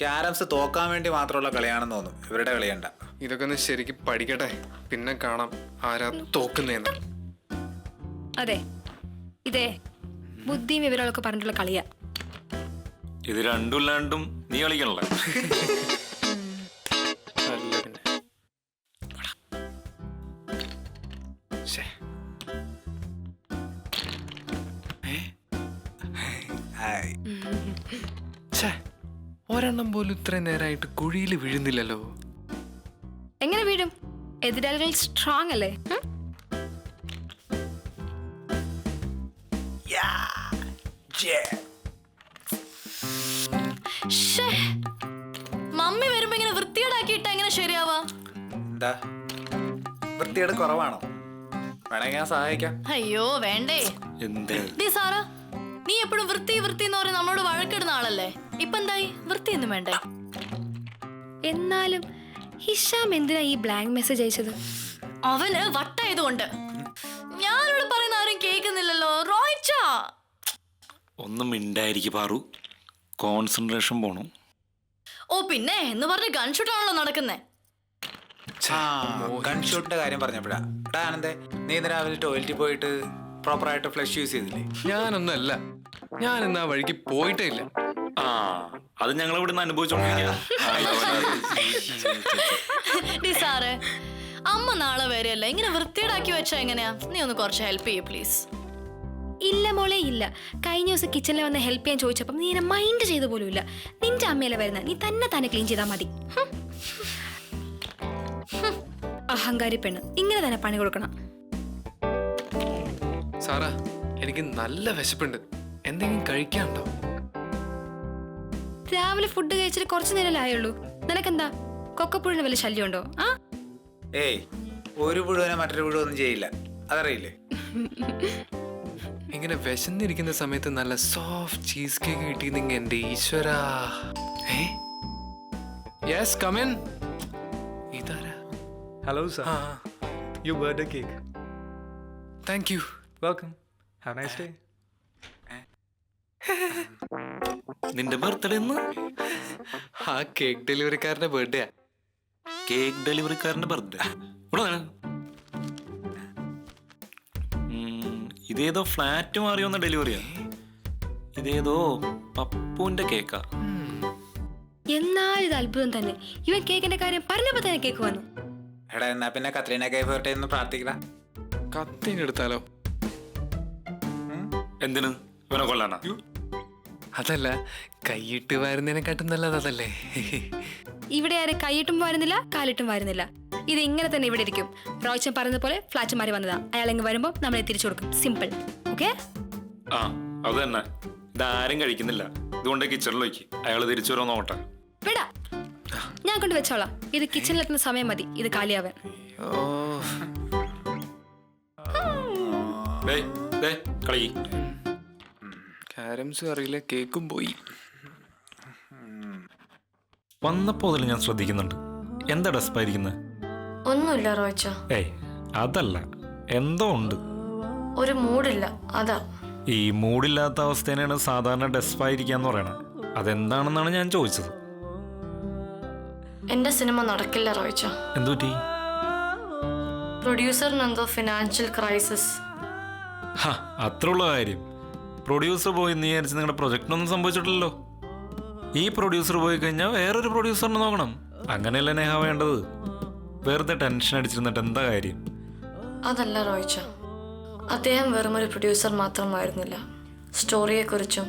Carroms തോക്കാൻ വേണ്ടി മാത്രമുള്ള കളിയാണെന്ന് തോന്നും. ഇവരുടെ കളിയണ്ട. ഇതൊക്കെ ഒന്ന് ശരിക്കും പഠിക്കട്ടെ, പിന്നെ കാണാം ആരാ തോക്കുന്നേന്ന്. അതെ, ഇതേ ബുദ്ധിയും വിവരങ്ങളൊക്കെ പറഞ്ഞിട്ടുള്ള കളിയാ. ഇത് രണ്ടും നീ കളിക്കണല്ലേ? അല്ല പിന്നെ ഒരെണ്ണം പോലും ഇത്രയും നേരമായിട്ട് കുഴിയിൽ വീഴുന്നില്ലല്ലോ. എങ്ങനെ വീഴും? എതിരാളികൾ സ്ട്രോങ് അല്ലേ? മമ്മി വരുമ്പോ ഇങ്ങനെ വൃത്തികേടാക്കിയിട്ട എങ്ങനെ ശരിയാവാ? എന്താ വൃത്തിയുടെ കുറവാണോ? വേണമെങ്കിൽ ഞാൻ സഹായിക്കാം. അയ്യോ വേണ്ടേ. ഡീ സാറാ, നീ എപ്പോഴും വൃത്തി വൃത്തി എന്ന് പറഞ്ഞ് നമ്മളോട് വഴക്കിടുന്ന ആളല്ലേ. ഇപ്പൊ എന്തായി? വൃത്തിയൊന്നും വേണ്ടേ? എന്നാലും ഹിഷാം എന്തിനാ ഈ ബ്ലാങ്ക് മെസ്സേജ് അയച്ചത്? അവന് വട്ടായതുകൊണ്ട്. ഞാനിവിടെ പറയുന്ന ആരും കേൾക്കുന്നില്ലല്ലോ. റോയിച്ച ഒന്നും മിണ്ടായിരിക്കും പാറു, കോൺസെൻട്രേഷൻ പോണു. ഓ പിന്നെ എന്ന് പറഞ്ഞ് ഗൺഷൂട്ടാണല്ലോ നടക്കുന്നേ. ഗൺഷൂട്ടിന്റെ കാര്യം പറഞ്ഞപ്പോഴാ ആനന്ദേ, നീ ഇന്ന് രാവിലെ ടോയ്ലറ്റിൽ പോയിട്ട് പ്രോപ്പറായിട്ട് ഫ്ലഷ് യൂസ് ചെയ്തില്ലേ? ഞാനൊന്നല്ല, ഞാൻ ഇന്ന് ആ വഴിക്ക് പോയിട്ടേ ഇല്ല. അത് ഞങ്ങൾ ഇവിടുന്ന് അനുഭവിച്ചോണ്ടിരിക്കുക. സാറ്, അമ്മ നാളെ വരെയല്ല, ഇങ്ങനെ വൃത്തിയേടാക്കി വെച്ചാ എങ്ങനെയാ? നീ ഒന്ന് കുറച്ച് ഹെൽപ്പ് ചെയ്യൂ പ്ലീസ്. ഇല്ല മോളെ ഇല്ല. കഴിഞ്ഞ ദിവസം കിച്ചണിൽ വന്ന് ഹെൽപ്പ് ചെയ്യാൻ ചോദിച്ചപ്പം നീ എന്നെ മൈൻഡ് ചെയ്ത പോലും ഇല്ല. നിന്റെ അമ്മയല്ലേ വരുന്ന, നീ തന്നെ ക്ലീൻ ചെയ്താൽ മതി. അഹങ്കാരി പെണ്ണ്, ഇങ്ങനെ തന്നെ പണി കൊടുക്കണം. സാറാ, എനിക്ക് നല്ല വിശപ്പുണ്ട്, എന്തെങ്കിലും കഴിക്കാനുണ്ടോ? രാവിലെ ഫുഡ് കഴിച്ചിട്ട് കുറച്ചു നേരം ആയുള്ളൂ. നിനക്കെന്താ കൊക്കപ്പുഴിന് വല്ല ശല്യം ഉണ്ടോ? ഏയ്, ഒരു പുഴുവിനെ മറ്റൊരു പുഴുവൊന്നും ചെയ്യില്ല, അതറിയില്ലേ? ഇങ്ങനെ വിശന്നിരിക്കുന്ന സമയത്ത് നല്ല സോഫ്റ്റ് ചീസ് കേക്ക് കിട്ടിയെങ്കിൽ എന്റെ ഈശ്വരാ. Yes come in. ഇതാരാ? Hello sir. Your birthday cake. Thank you. Welcome. Have a nice day. നിന്റെ ബർത്ത്ഡേ എന്ന്? ആ കേക്ക് ഡെലിവറിക്കാരന്റെ ബർത്ത്ഡേ. കേക്ക് ഡെലിവറിക്കാരന്റെ ബർത്ത്ഡേ? ഇതേതോ ഫ്ലാറ്റ് മാറി വന്ന ഡെലിവറിയാ. ഇതേതോ പപ്പുവിന്റെ കേക്കാ. എന്നാലും ഇത് അത്ഭുതം തന്നെ. ഇവൻ കേക്കിന്റെ കാര്യം പറഞ്ഞപ്പോ തന്നെ കേക്ക് വന്നു. എടാ, എന്നാ പിന്നെ കത്രീന കൈഫ് വരട്ടെ എന്ന് പ്രാർത്ഥിക്കടാ. കത്തിനെടുത്താലോ? എന്തിന്? ഇവനെ കൊല്ലാനാ? അതല്ല, കൈയിട്ട് വരുന്നതിനെക്കാട്ടും നല്ലത് അതല്ലേ. ഇവിടെ ആരും കൈയിട്ടും വരുന്നില്ല, കാലിട്ടും വരുന്നില്ല. ഇത് ഇങ്ങനെ തന്നെ ഇവിടെ ഇരിക്കും. റോയിച്ചൻ പറഞ്ഞ പോലെ ഫ്ലാറ്റ് മാറി വന്നതാ. അയാൾ ഇങ്ങ് വരുമ്പോ നമ്മളെ തിരിച്ചു കൊടുക്കും. സിമ്പിൾ. ഓക്കെ? ആ, അത് തന്നെ. ഇതാരും കഴിക്കുന്നില്ല, ഇതുകൊണ്ട് കിച്ചണിൽ വയ്ക്ക്. അയാൾ തിരിച്ചു വരുമോ നോട്ടെ. വിടാ, ഞാൻ കൊണ്ട് വെച്ചോളാം. ഇത് കിച്ചണിലെത്തുന്ന സമയം മതി ഇത് കാലിയാവാൻ. കാരംസ് അറിയില്ല, കേക്കും പോയി. വന്നപ്പോ അതിൽ ഞാൻ ശ്രദ്ധിക്കുന്നുണ്ട്. എന്താ ഡെസ്പായിരിക്കുന്നത്? ഒന്നുമില്ല റോയിച്ച. ഏയ് അതല്ല, എന്തോ ഉണ്ട്. ഒരു മൂഡില്ല, അതാ. ഈ മൂഡില്ലാത്ത അവസ്ഥേനാണ് സാധാരണ ഡെസ്പായിരിക്കാന്ന് പറയണത്. അതെന്താണെന്നാണ് ഞാൻ ചോദിച്ചത്. എന്റെ സിനിമ നടക്കില്ല റോയിച്ച. എന്തുപറ്റി? പ്രൊഡ്യൂസറിന് എന്തോ ഫിനാൻഷ്യൽ ക്രൈസിസ്. അത്രയുള്ള കാര്യം. പ്രൊഡ്യൂസർ പോയി എന്ന് വിചാരിച്ച് നിങ്ങളുടെ പ്രൊജക്റ്റിനൊന്നും സംഭവിച്ചിട്ടില്ലല്ലോ. ഈ പ്രൊഡ്യൂസർ പോയി കഴിഞ്ഞാൽ വേറൊരു പ്രൊഡ്യൂസറിനെ നോക്കണം. അങ്ങനെയല്ല നേഹ വേണ്ടത്. വെറുതെ ടെൻഷൻ അടിച്ചിരുന്നിട്ട് എന്താ കാര്യം? അതല്ല റോയിച്ച, അദ്ദേഹം വെറുമൊരു പ്രൊഡ്യൂസർ മാത്രമായിരുന്നില്ല. സ്റ്റോറിയെക്കുറിച്ചും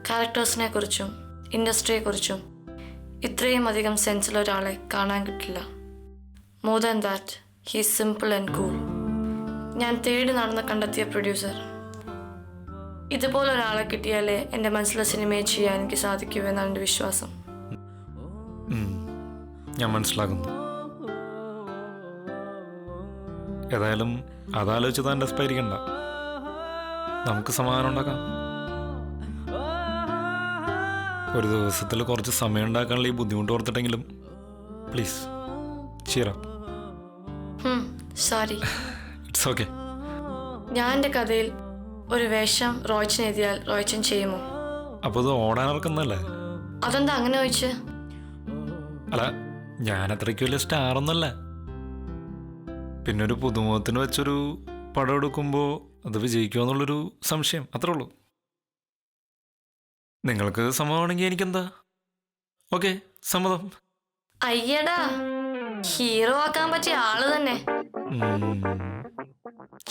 ക്യാരക്ടേഴ്സിനെ കുറിച്ചും ഇൻഡസ്ട്രിയെക്കുറിച്ചും ഇത്രയും അധികം സെൻസിൽ ഒരാളെ കാണാൻ കിട്ടില്ല. More than that, he is simple and cool. ഞാൻ തേടി നടന്ന് കണ്ടെത്തിയ പ്രൊഡ്യൂസർ. ഇതുപോലെ ഒരാളെ കിട്ടിയാലേ എൻ്റെ മനസ്സിലെ സിനിമയെ ചെയ്യാൻ എനിക്ക് സാധിക്കൂ എന്നാണ് എൻ്റെ വിശ്വാസം. ഞാൻ മനസ്സിലാക്കുന്നു. ഏതായാലും അതാലോചിച്ച് താൻ ഡെസ്പായിരിക്കണ്ട. നമുക്ക് സമാധാനം ഉണ്ടാക്കാം. ഒരു ദിവസത്തിൽ കുറച്ച് സമയം ഉണ്ടാക്കാനുള്ള ഈ ബുദ്ധിമുട്ട് ഓർത്തിട്ടെങ്കിലും please cheer up. Sorry. It's okay. ഞാൻ എൻ്റെ കഥയിൽ ഒരു വേഷം റോയിച്ചൻ എഴുതിയാൽ റോയിച്ചൻ ചെയ്യുമോ? അപ്പോൾ ഇത് ഓടാനിറക്കുന്നല്ലേ? അതെന്താ അങ്ങനെ ചോദിച്ച്? അല്ല ഞാൻ അത്രയ്ക്ക് വലിയ സ്റ്റാറൊന്നുമല്ല. പിന്നെ ഒരു പുതുമുഖത്തിന് വെച്ചൊരു പടം എടുക്കുമ്പോൾ അത് വിജയിക്കുമെന്നുള്ളൊരു സംശയം, അത്രേ ഉള്ളൂ. നിങ്ങൾക്ക് സമ്മതമാണെങ്കിൽ എനിക്കെന്താ, ഓക്കെ, സമ്മതം. അയ്യടാ, ഹീറോ ആക്കാൻ പറ്റിയ ആള് തന്നെ.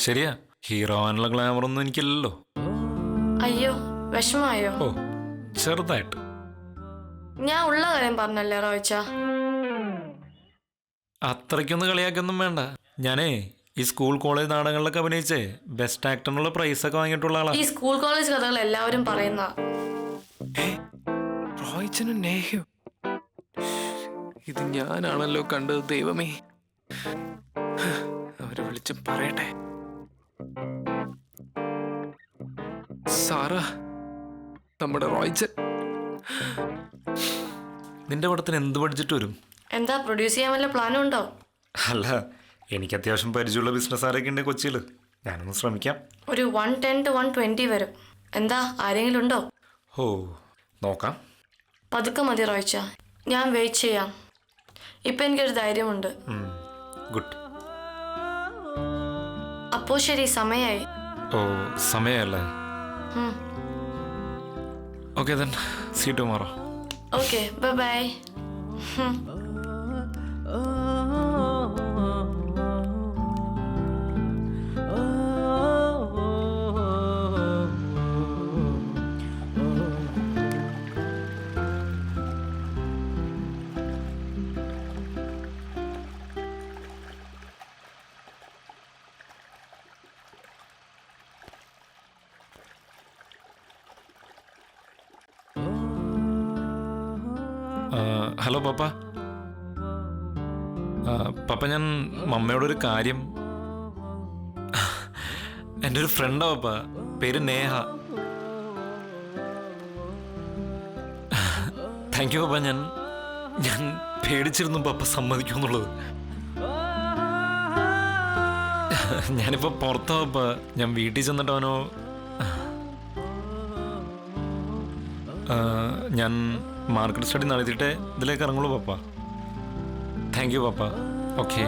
ശരിയാ, ഹീറോ ആവാനുള്ള ഗ്ലാമറൊന്നും എനിക്കില്ലല്ലോ. അയ്യോ, വിഷമായോ? ഓ, ചെറുതായിട്ട്. ഞാൻ ഉള്ള കാര്യം പറഞ്ഞല്ലേ റോയിച്ച. അത്രയ്ക്കൊന്നും കളിയാക്കൊന്നും വേണ്ട. ഞാനേ ഈ സ്കൂൾ കോളേജ് നാടകങ്ങളിലൊക്കെ അഭിനയിച്ചേ ബെസ്റ്റ് ആക്ടറിനുള്ള പ്രൈസൊക്കെ വാങ്ങിയിട്ടുള്ള ആളാ. ഈ സ്കൂൾ കോളേജ് കഥകൾ എല്ലാവരും പറയുന്ന. റോയ്ച്ചനും നേഹയും, ഇത് ഞാനാണല്ലോ കണ്ടത്. ദൈവമേ, അവരെ വിളിച്ച് പറയട്ടെ. സാറാ, നമ്മുടെ റോയ്ച്ചൻ. നിന്റെ പടത്തിന് എന്ത് ബഡ്ജറ്റ് വരും? എന്താ, പ്രൊഡ്യൂസ് ചെയ്യാൻ വല്ല പ്ലാനും ഉണ്ടോ? അല്ല, എനിക്ക് അത്യാവശ്യം പരിചയമുള്ള ബിസിനസ്സുകാരൊക്കെ ഉണ്ട് കൊച്ചിയിൽ. ഞാനൊന്ന് ശ്രമിക്കാം. ഒരു 110 to 120 വരും. എന്താ, ആരെങ്കിലും ഉണ്ടോ? ഓ, നോക്കാം. പതുക്കെ മതി റോയിച്ച, ഞാൻ വെയിറ്റ് ചെയ്യാം. ഇപ്പം എനിക്കൊരു ധൈര്യമുണ്ട്. ഗുഡ്. അപ്പോൾ ശരി, സമയമായി. ഓ, സമയമല്ലേ? Okay then, see tomorrow. Okay, bye bye. Hello papa. Papa, ഞാൻ മമ്മയോടൊരു കാര്യം. എൻ്റെ ഒരു ഫ്രണ്ടാ പപ്പ, പേര് നേഹ. താങ്ക് യു പപ്പ. ഞാൻ പേടിച്ചിരുന്നു പപ്പ സമ്മതിക്കുമെന്നുള്ളത്. ഞാനിപ്പോൾ പുറത്താ പപ്പ. ഞാൻ വീട്ടിൽ ചെന്നിട്ട് അവനോ ഞാൻ മാർക്കറ്റ് സ്റ്റഡി നടത്തിയിട്ടേ ഇതിലേക്ക് ഇറങ്ങുള്ളൂ papa. Thank you papa. Okay.